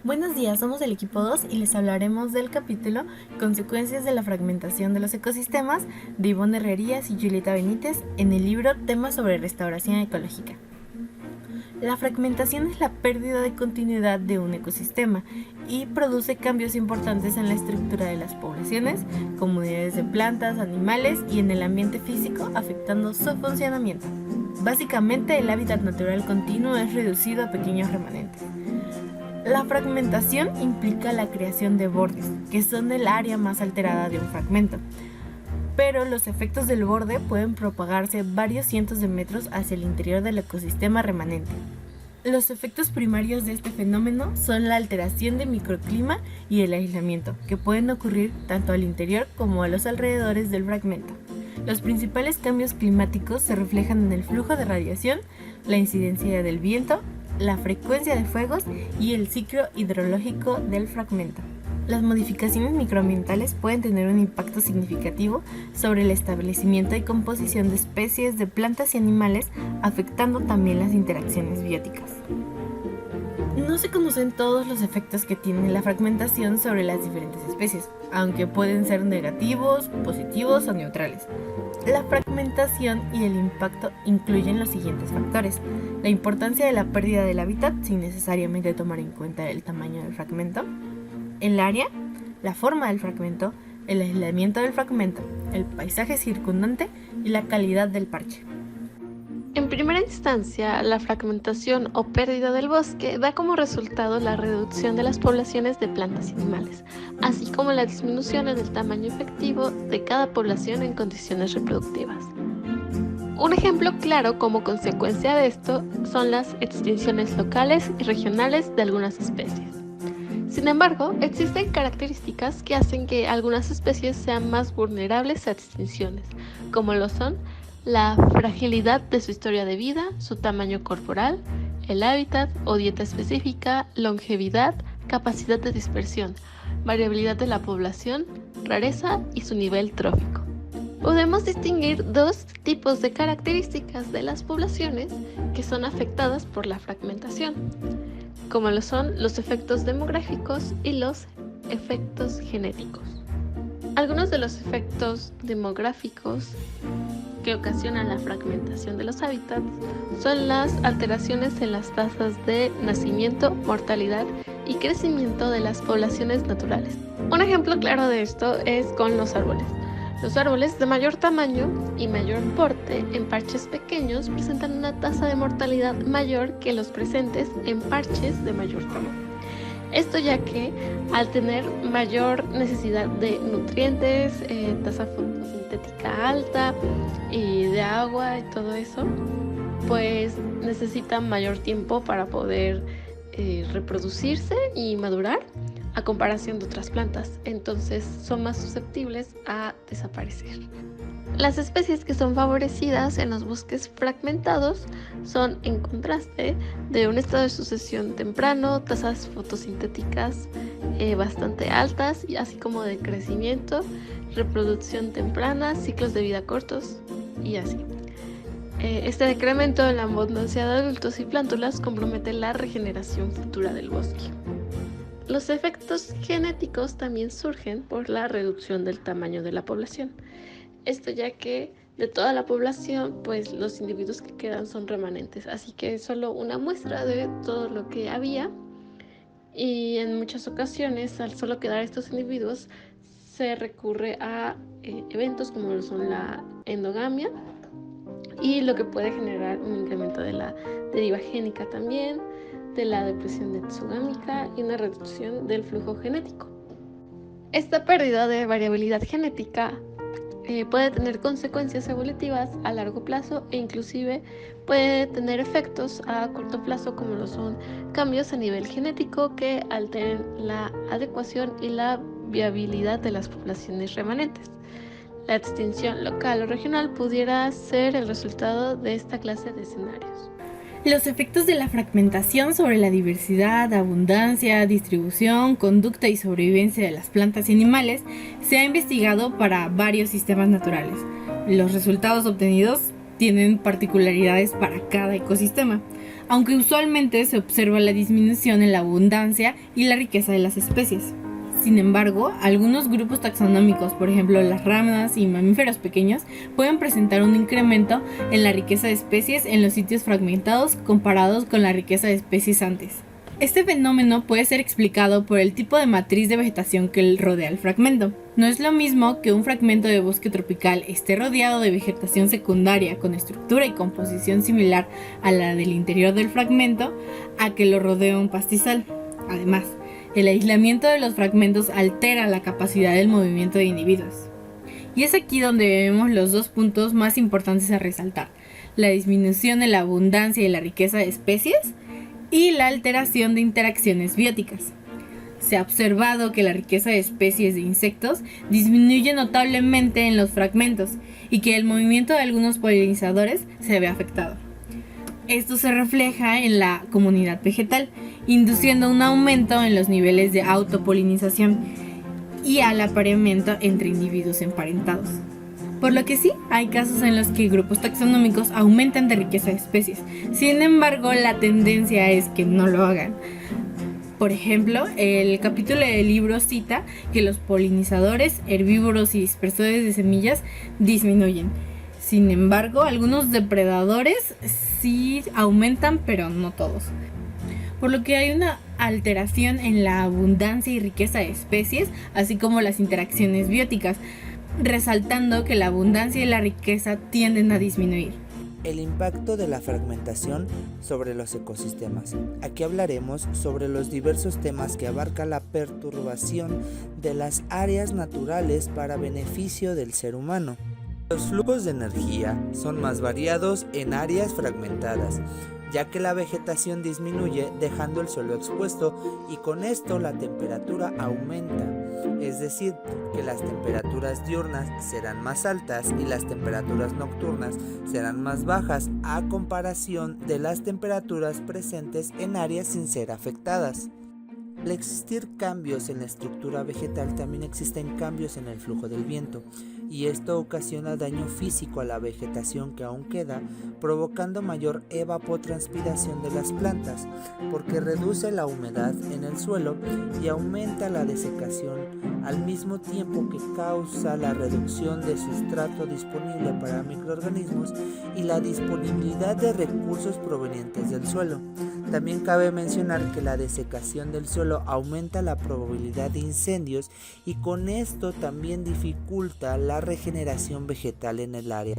Buenos días, somos el equipo 2 y les hablaremos del capítulo Consecuencias de la fragmentación de los ecosistemas de Ivonne Herrerías y Julieta Benítez en el libro Temas sobre restauración ecológica. La fragmentación es la pérdida de continuidad de un ecosistema y produce cambios importantes en la estructura de las poblaciones, comunidades de plantas, animales y en el ambiente físico, afectando su funcionamiento. Básicamente, el hábitat natural continuo es reducido a pequeños remanentes. La fragmentación implica la creación de bordes, que son el área más alterada de un fragmento. Pero los efectos del borde pueden propagarse varios cientos de metros hacia el interior del ecosistema remanente. Los efectos primarios de este fenómeno son la alteración del microclima y el aislamiento, que pueden ocurrir tanto al interior como a los alrededores del fragmento. Los principales cambios climáticos se reflejan en el flujo de radiación, la incidencia del viento, la frecuencia de fuegos y el ciclo hidrológico del fragmento. Las modificaciones microambientales pueden tener un impacto significativo sobre el establecimiento y composición de especies de plantas y animales, afectando también las interacciones bióticas. No se conocen todos los efectos que tiene la fragmentación sobre las diferentes especies, aunque pueden ser negativos, positivos o neutrales. La fragmentación y el impacto incluyen los siguientes factores: la importancia de la pérdida del hábitat sin necesariamente tomar en cuenta el tamaño del fragmento, el área, la forma del fragmento, el aislamiento del fragmento, el paisaje circundante y la calidad del parche. En primera instancia, la fragmentación o pérdida del bosque da como resultado la reducción de las poblaciones de plantas y animales, así como la disminución en el tamaño efectivo de cada población en condiciones reproductivas. Un ejemplo claro como consecuencia de esto son las extinciones locales y regionales de algunas especies. Sin embargo, existen características que hacen que algunas especies sean más vulnerables a extinciones, como lo son la fragilidad de su historia de vida, su tamaño corporal, el hábitat o dieta específica, longevidad, capacidad de dispersión, variabilidad de la población, rareza y su nivel trófico. Podemos distinguir dos tipos de características de las poblaciones que son afectadas por la fragmentación, como lo son los efectos demográficos y los efectos genéticos. Algunos de los efectos demográficos que ocasionan la fragmentación de los hábitats son las alteraciones en las tasas de nacimiento, mortalidad y crecimiento de las poblaciones naturales. Un ejemplo claro de esto es con los árboles. Los árboles de mayor tamaño y mayor porte en parches pequeños presentan una tasa de mortalidad mayor que los presentes en parches de mayor tamaño. Esto ya que al tener mayor necesidad de nutrientes, tasa fotosintética alta y de agua y todo eso, pues necesitan mayor tiempo para poder reproducirse y madurar a comparación de otras plantas, entonces son más susceptibles a desaparecer. Las especies que son favorecidas en los bosques fragmentados son, en contraste, de un estado de sucesión temprano, tasas fotosintéticas bastante altas, así como de crecimiento, reproducción temprana, ciclos de vida cortos y así. Este decremento en la abundancia de adultos y plántulas compromete la regeneración futura del bosque. Los efectos genéticos también surgen por la reducción del tamaño de la población. Esto ya que de toda la población, pues los individuos que quedan son remanentes, así que es solo una muestra de todo lo que había, y en muchas ocasiones al solo quedar estos individuos se recurre a eventos como lo son la endogamia, y lo que puede generar un incremento de la deriva génica también, de la depresión exogámica y una reducción del flujo genético. Esta pérdida de variabilidad genética puede tener consecuencias evolutivas a largo plazo e inclusive puede tener efectos a corto plazo, como lo son cambios a nivel genético que alteren la adecuación y la viabilidad de las poblaciones remanentes. La extinción local o regional pudiera ser el resultado de esta clase de escenarios. Los efectos de la fragmentación sobre la diversidad, abundancia, distribución, conducta y sobrevivencia de las plantas y animales se ha investigado para varios sistemas naturales. Los resultados obtenidos tienen particularidades para cada ecosistema. aunque usualmente se observa la disminución en la abundancia y la riqueza de las especies. Sin embargo, algunos grupos taxonómicos, por ejemplo las ranas y mamíferos pequeños, pueden presentar un incremento en la riqueza de especies en los sitios fragmentados comparados con la riqueza de especies antes. Este fenómeno puede ser explicado por el tipo de matriz de vegetación que rodea el fragmento. No es lo mismo que un fragmento de bosque tropical esté rodeado de vegetación secundaria con estructura y composición similar a la del interior del fragmento a que lo rodee un pastizal. Además, el aislamiento de los fragmentos altera la capacidad del movimiento de individuos. Y es aquí donde vemos los dos puntos más importantes a resaltar: la disminución en la abundancia y la riqueza de especies y la alteración de interacciones bióticas. Se ha observado que la riqueza de especies de insectos disminuye notablemente en los fragmentos y que el movimiento de algunos polinizadores se ve afectado. Esto se refleja en la comunidad vegetal, induciendo un aumento en los niveles de autopolinización y al apareamiento entre individuos emparentados. Por lo que sí, hay casos en los que grupos taxonómicos aumentan de riqueza de especies. Sin embargo, la tendencia es que no lo hagan. Por ejemplo, el capítulo del libro cita que los polinizadores, herbívoros y dispersores de semillas disminuyen. Sin embargo, algunos depredadores sí aumentan, pero no todos. Por lo que hay una alteración en la abundancia y riqueza de especies, así como las interacciones bióticas, resaltando que la abundancia y la riqueza tienden a disminuir. El impacto de la fragmentación sobre los ecosistemas. Aquí hablaremos sobre los diversos temas que abarca la perturbación de las áreas naturales para beneficio del ser humano. Los flujos de energía son más variados en áreas fragmentadas, ya que la vegetación disminuye dejando el suelo expuesto y con esto la temperatura aumenta, es decir, que las temperaturas diurnas serán más altas y las temperaturas nocturnas serán más bajas a comparación de las temperaturas presentes en áreas sin ser afectadas. Al existir cambios en la estructura vegetal, también existen cambios en el flujo del viento, y esto ocasiona daño físico a la vegetación que aún queda, provocando mayor evapotranspiración de las plantas, porque reduce la humedad en el suelo y aumenta la desecación, al mismo tiempo que causa la reducción de sustrato disponible para microorganismos y la disponibilidad de recursos provenientes del suelo. También cabe mencionar que la desecación del suelo aumenta la probabilidad de incendios y con esto también dificulta la regeneración vegetal en el área.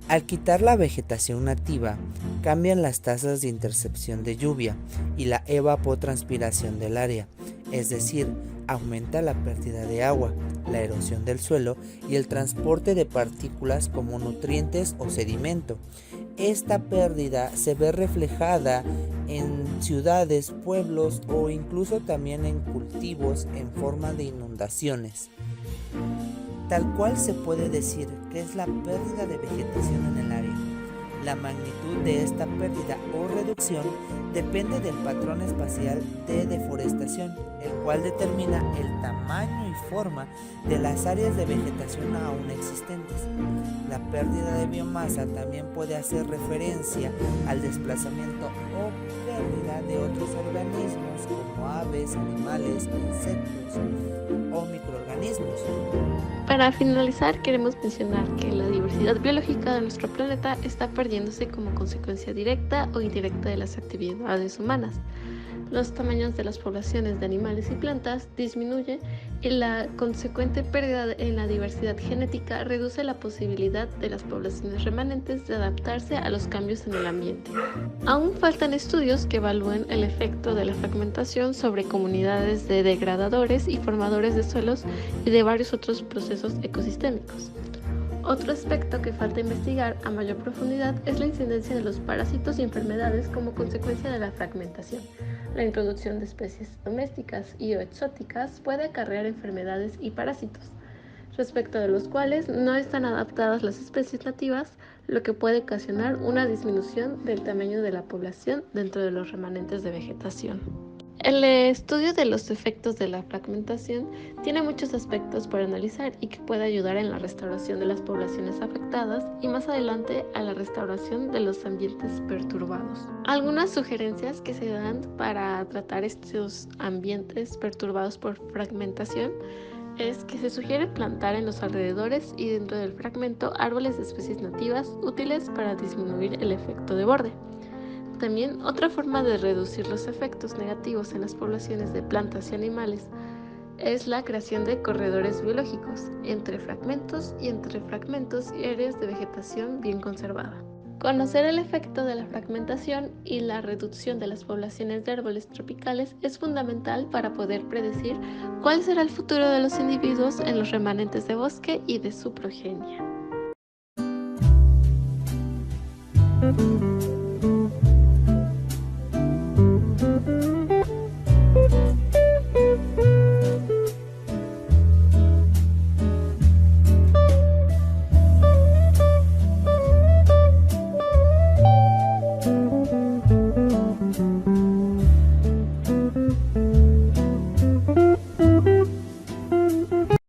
Al quitar la vegetación nativa, cambian las tasas de intercepción de lluvia y la evapotranspiración del área, es decir, aumenta la pérdida de agua, la erosión del suelo y el transporte de partículas como nutrientes o sedimento. Esta pérdida se ve reflejada en ciudades, pueblos o incluso también en cultivos en forma de inundaciones. Tal cual se puede decir que es la pérdida de vegetación en el área. La magnitud de esta pérdida o reducción depende del patrón espacial de deforestación, el cual determina el tamaño y forma de las áreas de vegetación aún existentes. La pérdida de biomasa también puede hacer referencia al desplazamiento o pérdida de otros organismos como aves, animales, insectos o microorganismos. Para finalizar, queremos mencionar que la diversidad biológica de nuestro planeta está perdiéndose como consecuencia directa o indirecta de las actividades humanas. Los tamaños de las poblaciones de animales y plantas disminuyen y la consecuente pérdida en la diversidad genética reduce la posibilidad de las poblaciones remanentes de adaptarse a los cambios en el ambiente. Aún faltan estudios que evalúen el efecto de la fragmentación sobre comunidades de degradadores y formadores de suelos y de varios otros procesos ecosistémicos. Otro aspecto que falta investigar a mayor profundidad es la incidencia de los parásitos y enfermedades como consecuencia de la fragmentación. La introducción de especies domésticas y o exóticas puede acarrear enfermedades y parásitos, respecto de los cuales no están adaptadas las especies nativas, lo que puede ocasionar una disminución del tamaño de la población dentro de los remanentes de vegetación. El estudio de los efectos de la fragmentación tiene muchos aspectos por analizar y que puede ayudar en la restauración de las poblaciones afectadas y más adelante a la restauración de los ambientes perturbados. Algunas sugerencias que se dan para tratar estos ambientes perturbados por fragmentación es que se sugiere plantar en los alrededores y dentro del fragmento árboles de especies nativas útiles para disminuir el efecto de borde. También otra forma de reducir los efectos negativos en las poblaciones de plantas y animales es la creación de corredores biológicos entre fragmentos y áreas de vegetación bien conservada. Conocer el efecto de la fragmentación y la reducción de las poblaciones de árboles tropicales es fundamental para poder predecir cuál será el futuro de los individuos en los remanentes de bosque y de su progenie.